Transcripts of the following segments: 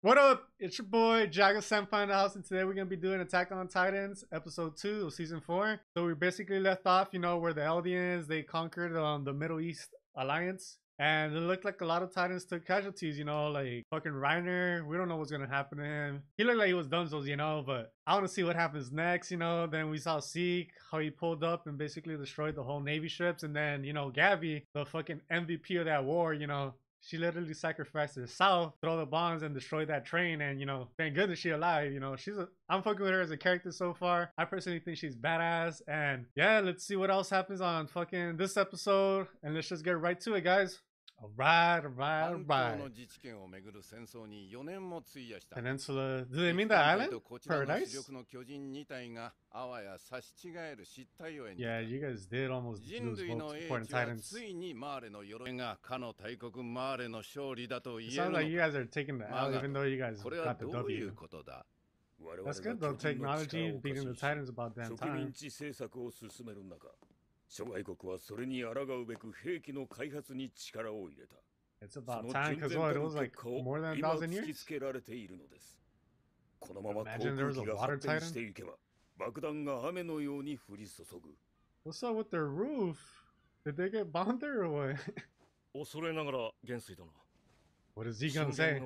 What up? It's your boy Jago Senpai in the house, and today we're gonna be doing Attack on Titans episode 2 of season 4. So we basically left off, where the Eldians they conquered the Middle East Alliance, and it looked like a lot of Titans took casualties. Like fucking Reiner. We don't know what's gonna happen to him. He looked like he was Dunzos, but I want to see what happens next. Then we saw Zeke, how he pulled up and basically destroyed the whole Navy ships, and then Gabby, the fucking MVP of that war. She literally sacrificed herself, throw the bombs, and destroy that train. And thank goodness she's alive. I'm fucking with her as a character so far. I personally think she's badass. And yeah, let's see what else happens on fucking this episode. And let's just get right to it, guys. Alright. Peninsula. Do they mean the island? Paradise? Yeah, you guys did almost lose both important Titans. It sounds like you guys are taking the L even though you guys got the W. That's good though, technology beating the Titans about damn time. It's about time because what, it was like more than 1,000 years? Imagine there was a water Titan. What's up with their roof? Did they get bombed there or what? What is he gonna say?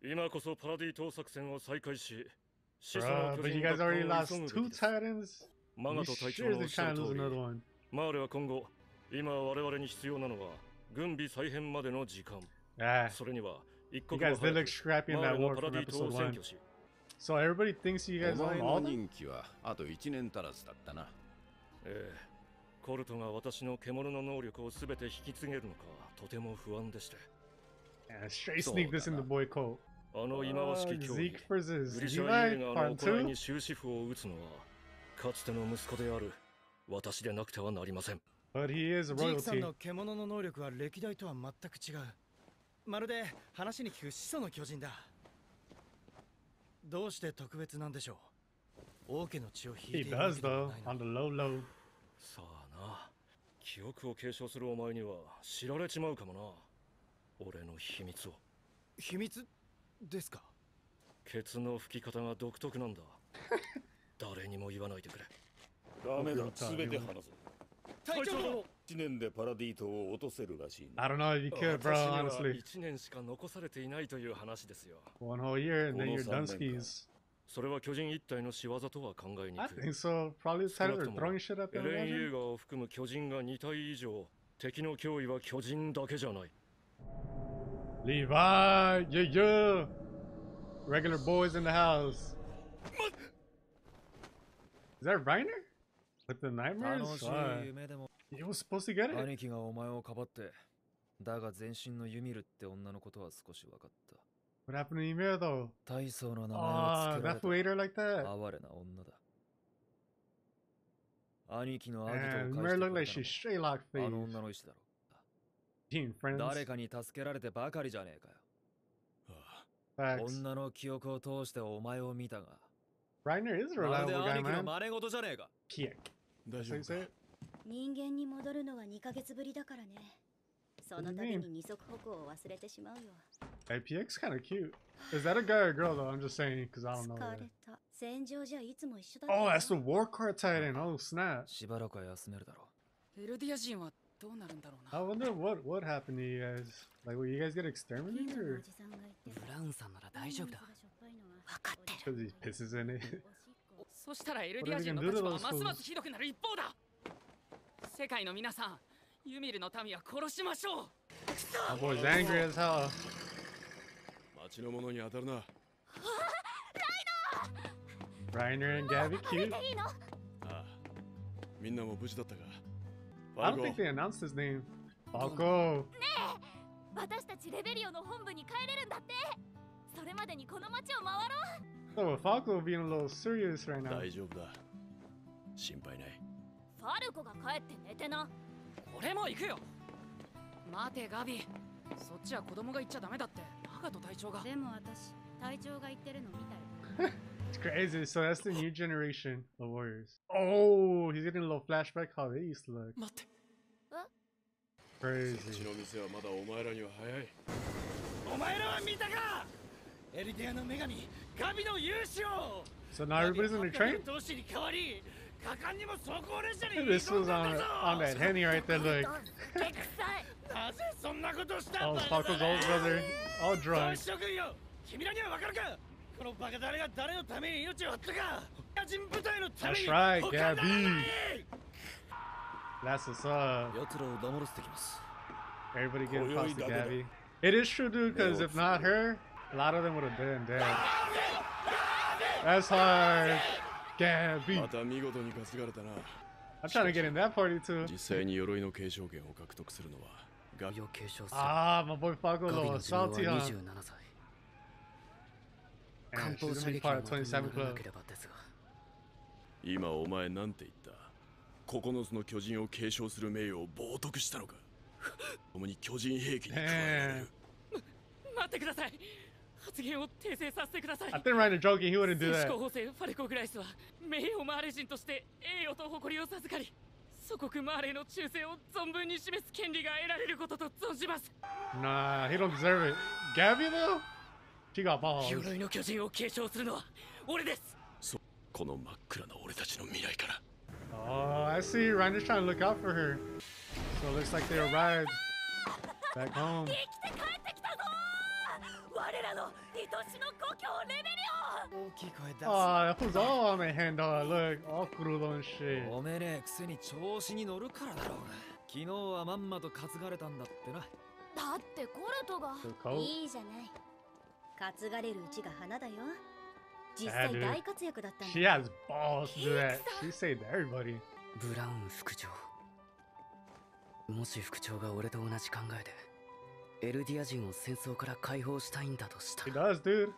Bruh, but you guys already lost 2 Titans? You sure they're trying to lose another one? Yeah. You guys did look scrappy in that war from episode 1. So everybody thinks you guys own all of them? Yeah, straight sneak this in the boy code. Zeke versus Levi, part 2? But he is a royalty. He does though, on the low. I don't know if you could, bro, honestly. 1 whole year and then you're done skis. I think so. Probably the Titans are throwing shit at them. Levi, yeah. Regular boys in the house. Is that Reiner? With the nightmares? He was supposed to get it? What happened to Ymir though? Oh, that fool ate her like that? Man, Ymir looked like she's straight locked face. Being friends. Facts. Reiner is a reliable guy, man. Piek. That's how you say it? Hey, Piek's kind of cute. Is that a guy or a girl though? I'm just saying because I don't know that. Oh, that's the war card Titan. Oh, snap. I wonder what happened to you guys. Like, will you guys get exterminated or? Because he pisses in it. What are we gonna do to those fools? My boy's angry as hell. Reiner and Gabby cute. I don't think they announced his name. Falco. Oh, Falco being a little serious right now. It's crazy. So that's the new generation of warriors. Oh, he's getting a little flashback how they used to look. crazy. ちの店はまだお前らには早い。お前らは見たか。エルディアの女神ガビの勇姿を。 So now everybody's in the train? 都市に変わり、果敢にも走行列車に This was on that Henny right there, look. なぜそんなことしたん Oh, だ。 Paco's old brother, all 同 drunk. 志諸君よ、君らにはわかるか。このバカ誰が誰のために命を張ったか。野人部隊のために That's right, 他ならない。 That's what's up. 奴らを黙らせてきます。 Everybody give props to Gabby. It is true, dude, because if not her, a lot of them would have been dead. That's hard. Gabby. また見事に担がれたな。 I'm trying to get in that party too. 実際に鎧の継承権を獲得するのはガビ。 Ah, my boy Paco, a little salty, huh? 27歳。 And she's gonna be part of 27 Club. 今お前なんて言った。9つの巨人を継承する名誉を冒涜したのか。共に巨人兵器に加えられる。待ってください。発言を訂正させてください。 I think Ryan is joking, he wouldn't do 戦士 that. 候補生ファレコ・グライスは名誉マーレ人として栄誉と誇りを授かり、祖国マーレの忠誠を存分に示す権利が得られることと存じます。 Nah, he don't deserve it. Gabby though? She got balls. 鎧の巨人を継承するのは俺です。この真っ暗な俺たちの未来から。 Oh, I see. Ryan is trying to look out for her. So it looks like they arrived back home. 生きて帰ってきたぞ。我らの愛しの故郷レベリオ。大きい声出す。 Oh, that was all on the hand, dog. Look, all crudo and shit. おめねえくせに調子に乗るからだろうが。昨日はまんまと担がれたんだってな。だってコルトが The coat? いいじゃない。担がれるうちが花だよ。実際大活躍だったん She だ。 has balls to do that. She saved everybody. ブラウン副長。もし副長が俺と同じ考えでエルディア人を戦争から解放したいんだとした He ら does, dude.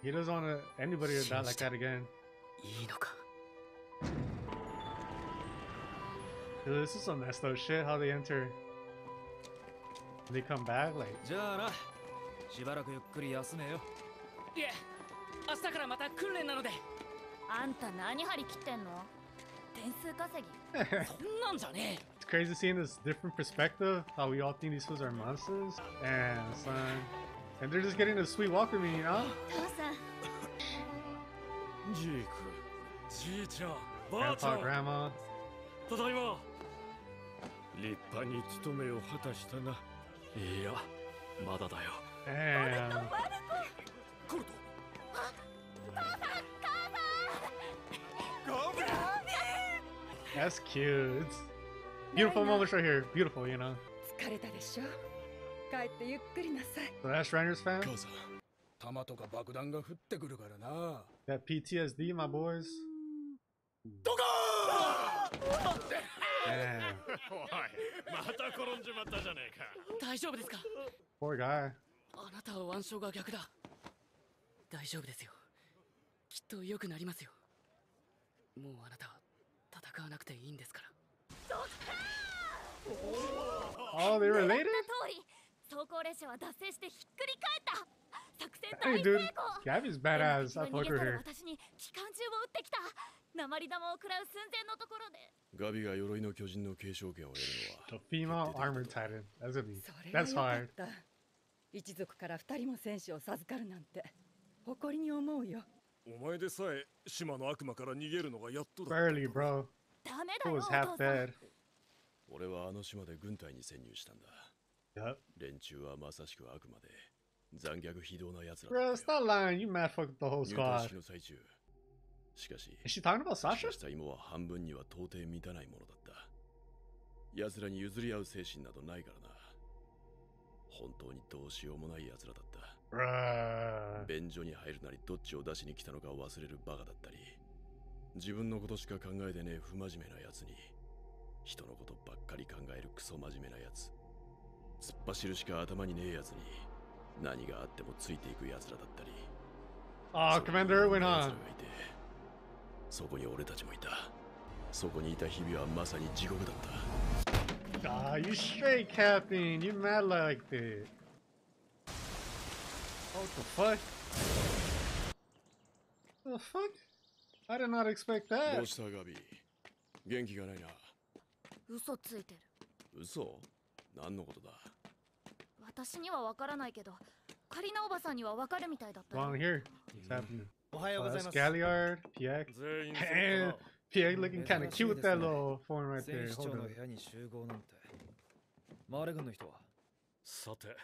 He doesn't want anybody to die like that again. いいのか。 Dude, this is some messed up shit. How they enter. They come back like. じゃあな、しばらくゆっくり休めよ。いえ、明日からまた訓練なので。あんた何張り切ってんの？点数稼ぎ。そんなんじゃね It's crazy seeing this different perspective. How we all think these fools are monsters. And son, and they're just getting to sweet walk with me, you know? 父さん。ジーク、じいちゃん、ばあちゃ Grandpa, ん、 grandma. ただいま。立派に務めを果たしたな。いや、まだだよ。 Damn. コルト。 That's cute. Beautiful moments right here. Beautiful, you know? 疲れたでしょ。帰ってゆっくりなさい。 So that's Reiner's fan? 母さん。弾とか爆弾が降ってくるからな。 That PTSD, my boys. ドカーン。 Damn. おい、また転んじまったじゃねえか。大丈夫ですか。 Poor guy. あなたは腕章が逆だ。大丈夫ですよ。きっと良くなりますよ。もうあなたは戦わなくていいんですから。 Oh, they 狙った related? 通り、走行列車は脱線してひっくり返った。作戦 Hey, 大 dude. 成功。 Gabby's badass. I でも fuck 敵が逃 with げ去る her. 私に機関銃を撃ってきた。鉛玉を食らう寸前のところで。ガビが鎧の巨人の継承権を得るのは The female armored titan. That's gonna be. それは That's よか hard. った。一族から2人も戦士を授かるなんて誇りに思うよ。お前でさえ島の悪魔から逃げるのがやっとだ。 Barely, bro. ダメだ Who よ、お was 父 half さん。 dead. 俺はあの島で軍隊に潜入したんだ。 Yup. 連中はまさしく悪魔で残虐非道な奴ら Bro, だったよ。 stop lying. You mad fucked with the whole 入隊 squad. 式の最中。しかし、 Is she talking about し Sasha? かした芋は半分には到底満たないものだった。奴らに譲り合う精神などないからな。本当にどうしようもない奴らだった。 Bruh. 便所に入るなりどっちを出しに来たのか忘れるバカだったり、自分のことしか考えてねえ不真面目な奴に、人のことばっかり考えるクソ真面目な奴、突っ走るしか頭にねえ奴に何があってもついていく奴らだったり、 Oh, Commander Irwin, 奴 huh? らがいて、そこに俺たちもいた。そこにいた日々はまさに地獄だった。 Ah, you straight capping. You mad like that. What the fuck? The fuck? I did not expect ど that. うしたガビ？元気がないな。嘘ついてる。嘘？何のことだ？私にはわからないけど、カリナおばさんにはわかるみたいだったよ。 Long here. What's happening? おはようござい That's ます。 Galliard, PX. 全員 Damn, PX looking kind of cute with that little phone right 戦 there. 士 Hold 長の on. 部屋に集合なんて。マーレ軍の人はさて、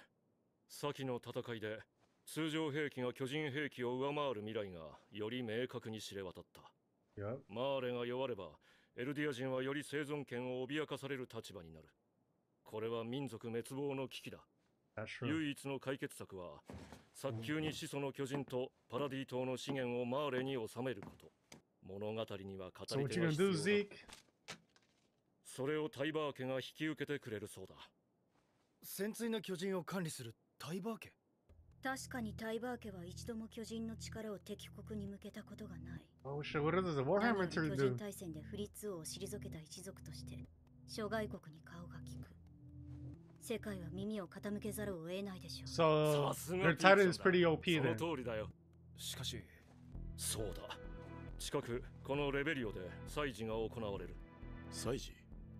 先の戦いで通常兵器が巨人兵器を上回る未来がより明確に知れ渡った。 Yep. マーレが弱れば、エルディア人はより生存権を脅かされる立場になる。これは民族滅亡の危機だ。 That's true. 唯一の解決策は、早急に始祖の巨人とパラディ島の資源をマーレに収めること。物語には語 So り what 手 you が gonna 必 do, 要だ。 Zeke? それをタイバー家が引き受けてくれるそうだ。潜水の巨人を管理するタイバー家。確かにタイバー家は一度も巨人の力を敵国に向けたことがない。 Oh shit, what does the だが Warhammer 巨 turtle 人 do? 大戦でフリッツ王を退けた一族として諸外国に顔が利く。世界は耳を傾けざるを得ないでしょう。 So さすが their ピー Titan チ is ョンだ。 pretty OP その then. 通りだよ。しかし、そうだ。近くこのレベリオで祭事が行われる。祭事？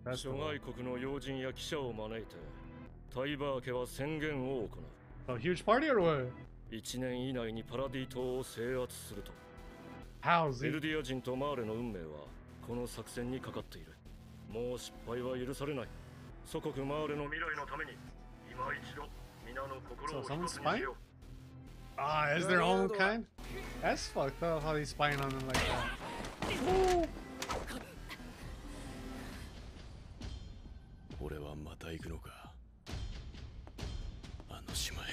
That's the 諸 one. 外国の要人や記者を招いてタイバー家は宣言を行う。 A huge party or what? 1年以内にパラディ島を制圧すると。 How, エル Zeke? ディア人とマーレの運命はこの作戦にかかっている。もう失敗は許されない。祖国マーレの未来のために今一度皆の心を So someone's 一つにしよう。 Ah, is their own kind? That's fucked up how he's spying on them like that. Ooh. 俺はまた行くのか。あの島へ。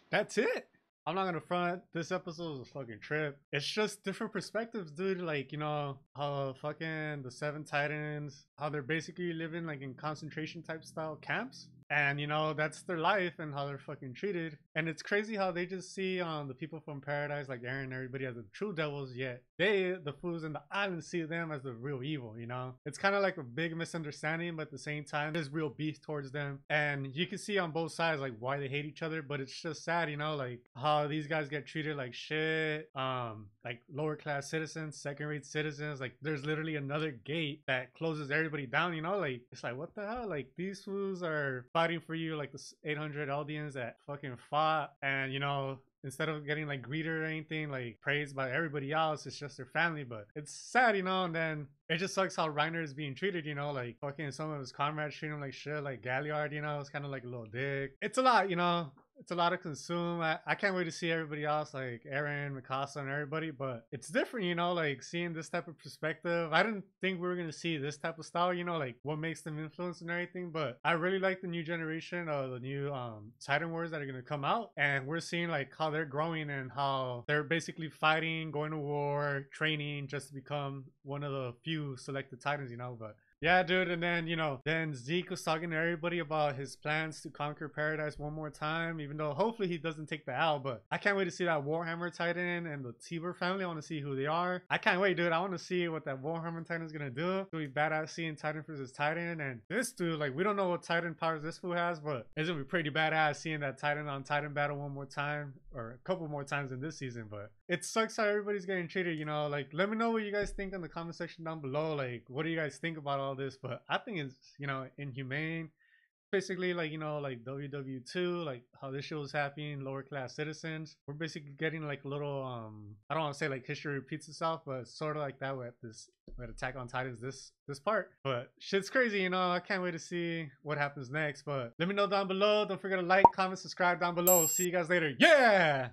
That's it. I'm not gonna front. This episode was a fucking trip. It's just different perspectives, dude. Like, you know, how fucking the Seven Titans, how they're basically living like in concentration type style camps. And, you know, that's their life and how they're fucking treated. And it's crazy how they just see the people from Paradise, like Eren and everybody, as the true devils, yet they, the fools in the island, see them as the real evil, you know? It's kind of like a big misunderstanding, but at the same time, there's real beef towards them. And you can see on both sides, like, why they hate each other, but it's just sad, you know? Like, how these guys get treated like shit, like lower class citizens, second-rate citizens. Like, there's literally another gate that closes everybody down, you know? Like, it's like, what the hell? Like, these fools are fighting for you, like the 800 Eldians that fucking fought, and you know, instead of getting like greeted or anything, like praised by everybody else, it's just their family. But it's sad, you know. And then it just sucks how Reiner is being treated, you know, like fucking some of his comrades treat him like shit, like Galliard, you know, it's kind of like a little dick. It's a lot, you know. It's a lot to consume. I can't wait to see everybody else, like Eren, Mikasa, and everybody. But it's different, you know, like seeing this type of perspective. I didn't think we were going to see this type of style, you know, like what makes them influence and everything. But I really like the new generation of the new Titan Wars that are going to come out. And we're seeing like how they're growing and how they're basically fighting, going to war, training just to become one of the few selected Titans, you know. But yeah, dude, and then, you know, then Zeke was talking to everybody about his plans to conquer Paradise one more time, even though hopefully he doesn't take the L, but I can't wait to see that Warhammer Titan and the Tiber family. I want to see who they are. I can't wait, dude. I want to see what that Warhammer Titan is going to do. It's going to be badass seeing Titan versus Titan, and this dude, like, we don't know what Titan powers this fool has, but it's going to be pretty badass seeing that Titan on Titan battle one more time, or a couple more times in this season, but it sucks how everybody's getting treated, you know. Like, let me know what you guys think in the comment section down below. Like, what do you guys think about all this? But I think it's, you know, inhumane. Basically, like, you know, like WW2, like how this show is happening, lower class citizens. We're basically getting like a little, I don't want to say like history repeats itself, but sort of like that with this, with Attack on Titans, this part. But shit's crazy, you know. I can't wait to see what happens next. But let me know down below. Don't forget to like, comment, subscribe down below. See you guys later. Yeah!